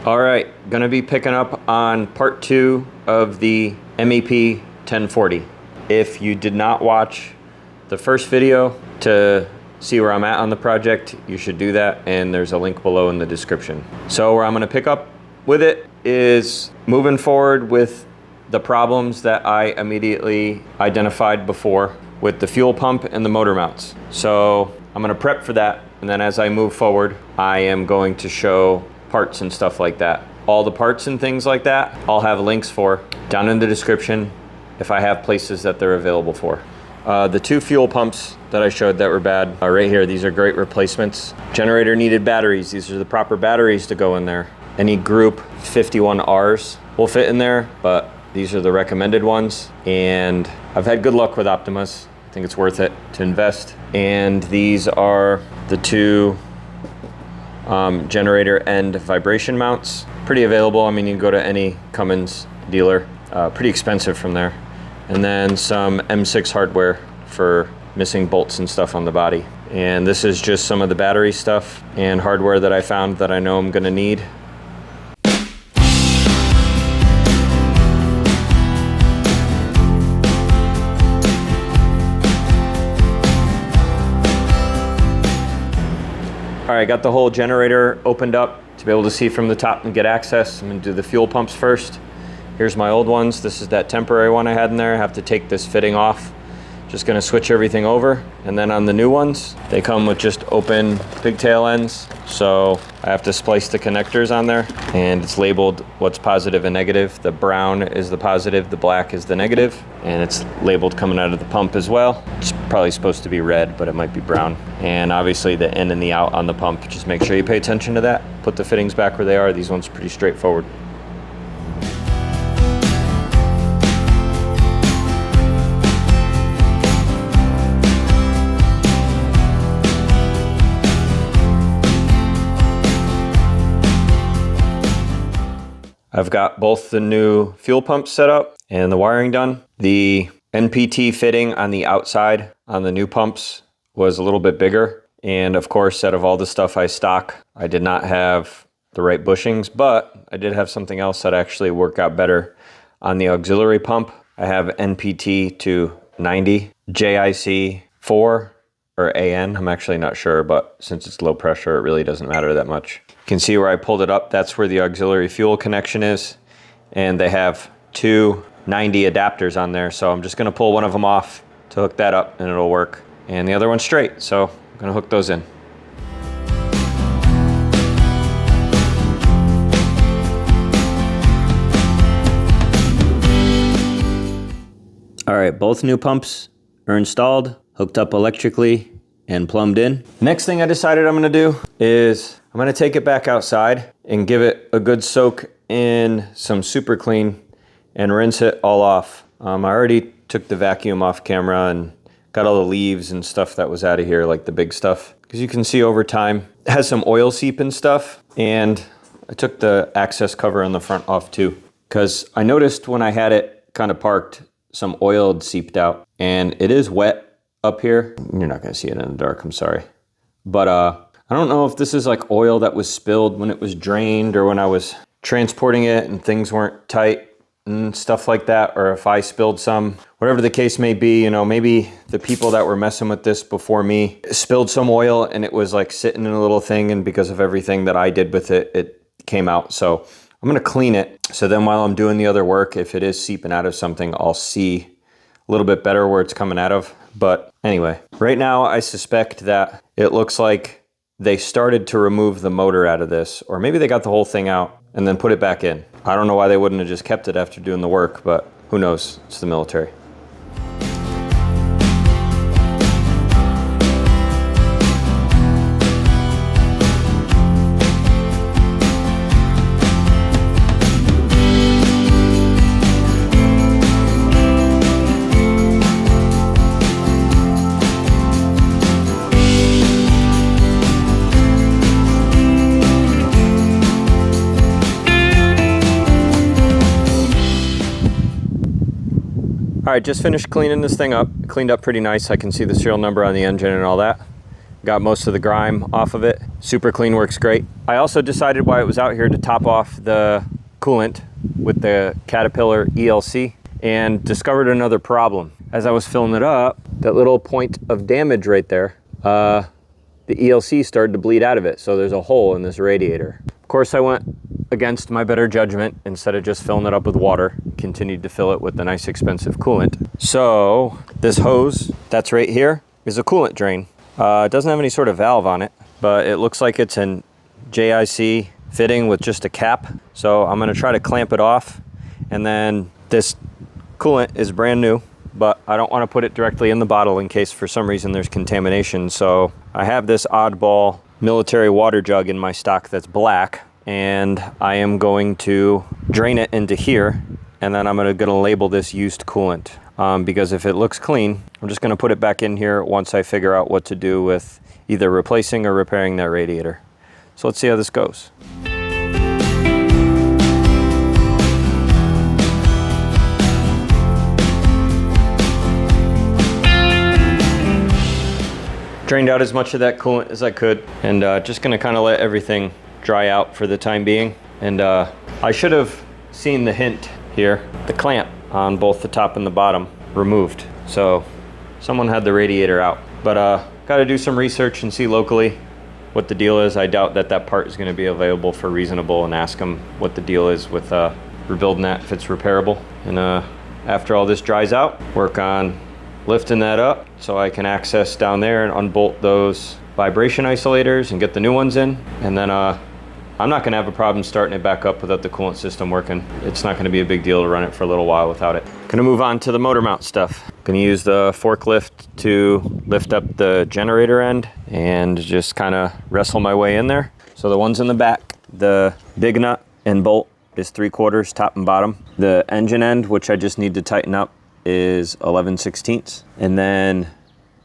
All right, gonna be picking up on part 2 of the MEP 1040. If you did not watch the first video to see where I'm at on the project, you should do that, and there's a link below in the description. So where I'm gonna pick up with it is moving forward with the problems that I immediately identified before with the fuel pump and the motor mounts. So I'm gonna prep for that, and then as I move forward, I am going to show parts and stuff like that. All the parts and things like that, I'll have links for down in the description if I have places that they're available for. The 2 fuel pumps that I showed that were bad are right here. These are great replacements. Generator needed batteries. These are the proper batteries to go in there. Any group 51Rs will fit in there, but these are the recommended ones. And I've had good luck with Optimus. I think it's worth it to invest. And these are the 2 generator end vibration mounts. Pretty available. I mean, you can go to any Cummins dealer. Pretty expensive from there. And then some M6 hardware for missing bolts and stuff on the body. And this is just some of the battery stuff and hardware that I found that I know I'm gonna need. All right, got the whole generator opened up to be able to see from the top and get access. I'm gonna do the fuel pumps first. Here's my old ones. This is that temporary one I had in there. I have to take this fitting off. Just gonna switch everything over. And then on the new ones, they come with just open pigtail ends. So I have to splice the connectors on there, and it's labeled what's positive and negative. The brown is the positive, the black is the negative, and it's labeled coming out of the pump as well. It's probably supposed to be red, but it might be brown. And obviously the in and the out on the pump, just make sure you pay attention to that. Put the fittings back where they are. These ones are pretty straightforward. I've got both the new fuel pumps set up and the wiring done. The NPT fitting on the outside on the new pumps was a little bit bigger. And of course, out of all the stuff I stock, I did not have the right bushings, but I did have something else that actually worked out better on the auxiliary pump. I have NPT to 90, JIC 4 or AN, I'm actually not sure, but since it's low pressure, it really doesn't matter that much. You can see where I pulled it up, that's where the auxiliary fuel connection is. And they have 2 90 adapters on there, so I'm just gonna pull one of them off to hook that up and it'll work. And the other one's straight, so I'm gonna hook those in. All right, both new pumps are installed, hooked up electrically, and plumbed in. Next thing I decided I'm gonna do is I'm gonna take it back outside and give it a good soak in some super clean and rinse it all off. I already took the vacuum off camera and got all the leaves and stuff that was out of here, like the big stuff. Because you can see over time, it has some oil seep and stuff. And I took the access cover on the front off too. Because I noticed when I had it kind of parked, some oil had seeped out. And it is wet up here. You're not gonna see it in the dark, I'm sorry. But I don't know if this is like oil that was spilled when it was drained or when I was transporting it and things weren't tight and stuff like that, or if I spilled some. Whatever the case may be, you know, maybe the people that were messing with this before me spilled some oil and it was like sitting in a little thing, and because of everything that I did with it, it came out. So I'm gonna clean it. So then while I'm doing the other work, if it is seeping out of something, I'll see a little bit better where it's coming out of. But anyway, right now I suspect that it looks like they started to remove the motor out of this, or maybe they got the whole thing out and then put it back in. I don't know why they wouldn't have just kept it after doing the work, but who knows? It's the military. All right, just finished cleaning this thing up. Cleaned up pretty nice. I can see the serial number on the engine and all that. got most of the grime off of it. Super clean, works great. I also decided while it was out here to top off the coolant with the Caterpillar ELC, and discovered another problem. As I was filling it up, that little point of damage right there, the ELC started to bleed out of it. So there's a hole in this radiator. Of course, I went against my better judgment. Instead of just filling it up with water, continued to fill it with the nice expensive coolant. So this hose that's right here is a coolant drain. It doesn't have any sort of valve on it, but it looks like it's an JIC fitting with just a cap. So I'm gonna try to clamp it off, and then this coolant is brand new, but I don't wanna put it directly in the bottle in case for some reason there's contamination. So I have this oddball military water jug in my stock that's black, and I am going to drain it into here, and then I'm gonna label this used coolant. Because if it looks clean, I'm just gonna put it back in here once I figure out what to do with either replacing or repairing that radiator. So let's see how this goes. Drained out as much of that coolant as I could, and just gonna kind of let everything dry out for the time being. And I should have seen the hint here, the clamp on both the top and the bottom removed. So someone had the radiator out, but got to do some research and see locally what the deal is. I doubt that that part is going to be available for reasonable, and ask them what the deal is with rebuilding that, if it's repairable. And after all this dries out, work on lifting that up so I can access down there and unbolt those vibration isolators and get the new ones in. And then I'm not gonna have a problem starting it back up without the coolant system working. It's not gonna be a big deal to run it for a little while without it. Gonna move on to the motor mount stuff. Gonna use the forklift to lift up the generator end and just kind of wrestle my way in there. So the ones in the back, the big nut and bolt is 3/4 top and bottom. The engine end, which I just need to tighten up, is 11/16. And then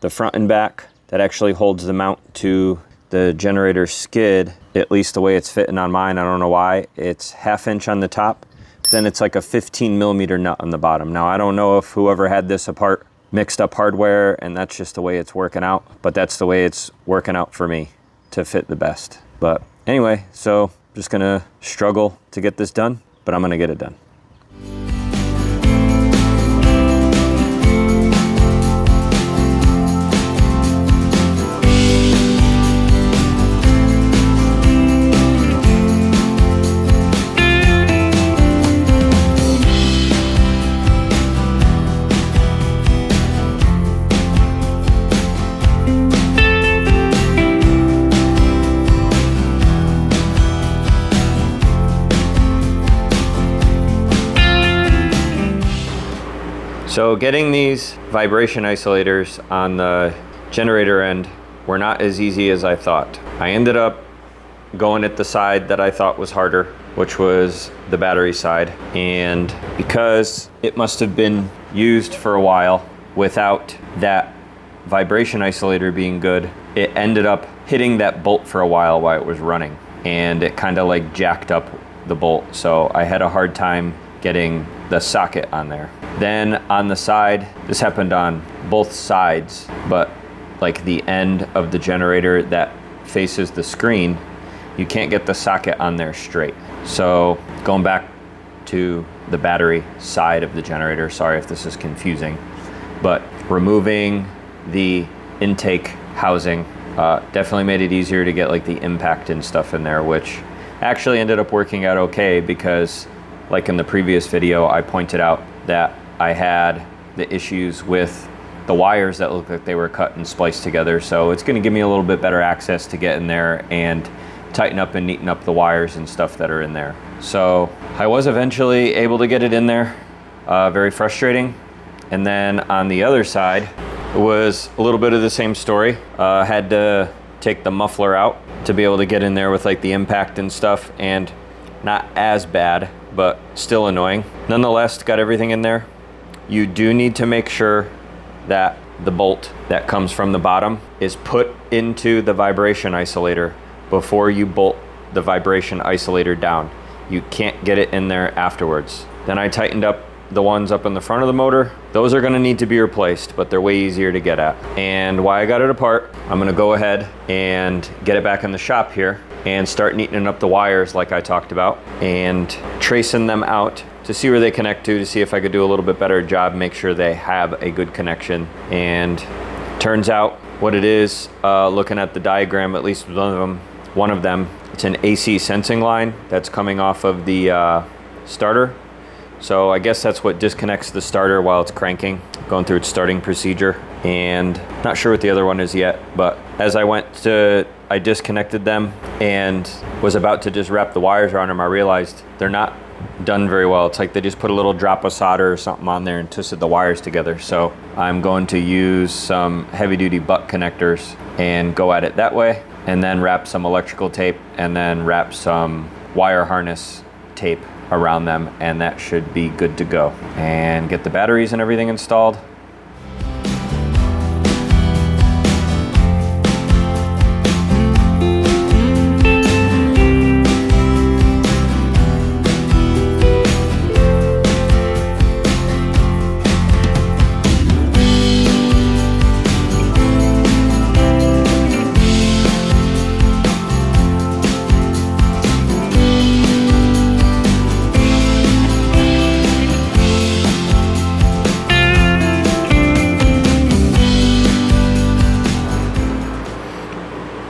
the front and back that actually holds the mount to the generator skid, at least the way it's fitting on mine, I don't know why, it's 1/2 inch on the top, then it's like a 15mm nut on the bottom. Now I don't know if whoever had this apart mixed up hardware and that's just the way it's working out, but that's the way it's working out for me to fit the best. But anyway, so just gonna struggle to get this done, but I'm gonna get it done. So getting these vibration isolators on the generator end were not as easy as I thought. I ended up going at the side that I thought was harder, which was the battery side. And because it must have been used for a while without that vibration isolator being good, it ended up hitting that bolt for a while it was running. And it kind of like jacked up the bolt. So I had a hard time getting the socket on there. Then on the side, this happened on both sides, but like the end of the generator that faces the screen, you can't get the socket on there straight. So going back to the battery side of the generator, sorry if this is confusing, but removing the intake housing definitely made it easier to get like the impact and stuff in there, which actually ended up working out okay, because like in the previous video, I pointed out that I had the issues with the wires that looked like they were cut and spliced together. So it's gonna give me a little bit better access to get in there and tighten up and neaten up the wires and stuff that are in there. So I was eventually able to get it in there, very frustrating. And then on the other side, it was a little bit of the same story. Had to take the muffler out to be able to get in there with like the impact and stuff, and not as bad, but still annoying. Nonetheless, got everything in there. You do need to make sure that the bolt that comes from the bottom is put into the vibration isolator before you bolt the vibration isolator down. You can't get it in there afterwards. Then I tightened up the ones up in the front of the motor, those are gonna need to be replaced, but they're way easier to get at. And why I got it apart, I'm gonna go ahead and get it back in the shop here and start neatening up the wires like I talked about and tracing them out to see where they connect to see if I could do a little bit better job, make sure they have a good connection. And turns out what it is, looking at the diagram, at least one of them, it's an AC sensing line that's coming off of the starter. So I guess that's what disconnects the starter while it's cranking, going through its starting procedure. And not sure what the other one is yet, but as I disconnected them and was about to just wrap the wires around them, I realized they're not done very well. It's like they just put a little drop of solder or something on there and twisted the wires together. So I'm going to use some heavy duty butt connectors and go at it that way, and then wrap some electrical tape and then wrap some wire harness tape around them, and that should be good to go. And get the batteries and everything installed.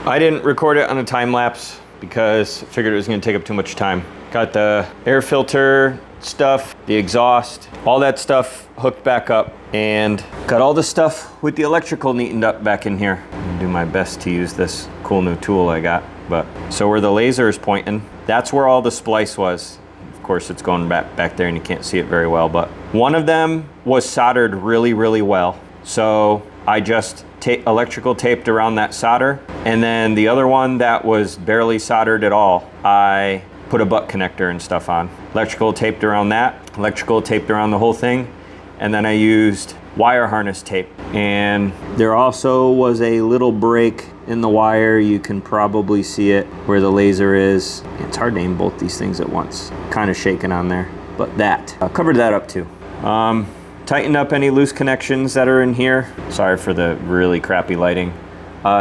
I didn't record it on a time lapse because I figured it was going to take up too much time. Got the air filter stuff, the exhaust, all that stuff hooked back up, and got all the stuff with the electrical neatened up back in here. I'm gonna do my best to use this cool new tool I got. But so where the laser is pointing, that's where all the splice was. Of course, it's going back there and you can't see it very well, but one of them was soldered really, really well. So I just electrical taped around that solder, and then the other one that was barely soldered at all, I put a butt connector and stuff on. Electrical taped around that, electrical taped around the whole thing, and then I used wire harness tape. And there also was a little break in the wire. You can probably see it where the laser is. It's hard to aim both these things at once. Kind of shaking on there, but that covered that up too. Tighten up any loose connections that are in here. Sorry for the really crappy lighting.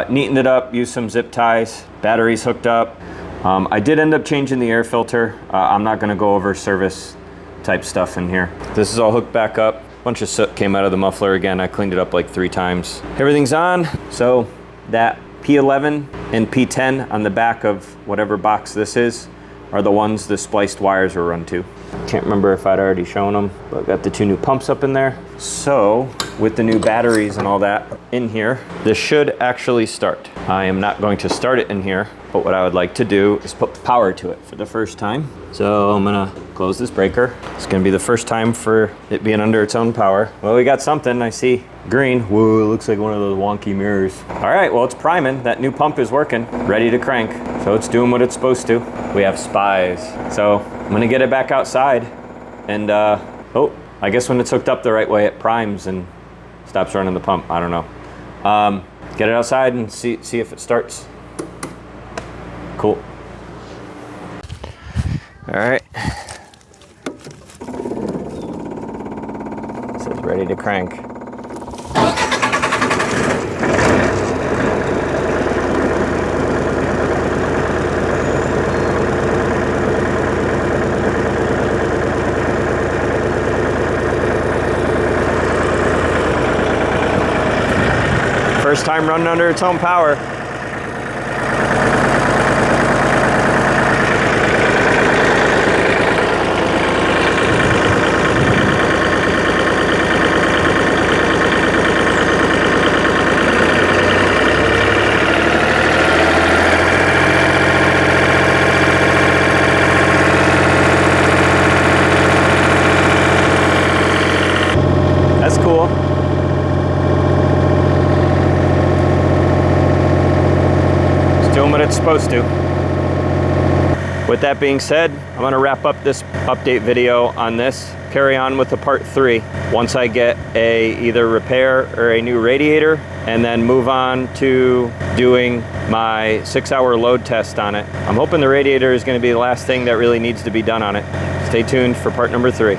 Neatened it up, used some zip ties, batteries hooked up. I did end up changing the air filter. I'm not gonna go over service type stuff in here. This is all hooked back up. Bunch of soot came out of the muffler again. I cleaned it up like 3 times. Everything's on. So that P11 and P10 on the back of whatever box this is are the ones the spliced wires were run to. Can't remember if I'd already shown them, but got the 2 new pumps up in there. So with the new batteries and all that in here, this should actually start. I am not going to start it in here, but what I would like to do is put power to it for the first time. So I'm gonna close this breaker. It's gonna be the first time for it being under its own power. Well, we got something, I see green. Whoa, it looks like one of those wonky mirrors. All right, well, it's priming. That new pump is working, ready to crank. So it's doing what it's supposed to. We have spies. So I'm gonna get it back outside and oh, I guess when it's hooked up the right way, it primes and stops running the pump. I don't know. Get it outside and see if it starts. Cool. All right. It says ready to crank. First time running under its own power. That's cool. Doing what it's supposed to. With that being said, I'm gonna wrap up this update video on this, carry on with the part 3 once I get either repair or a new radiator, and then move on to doing my 6-hour load test on it. I'm hoping the radiator is gonna be the last thing that really needs to be done on it. Stay tuned for part number 3.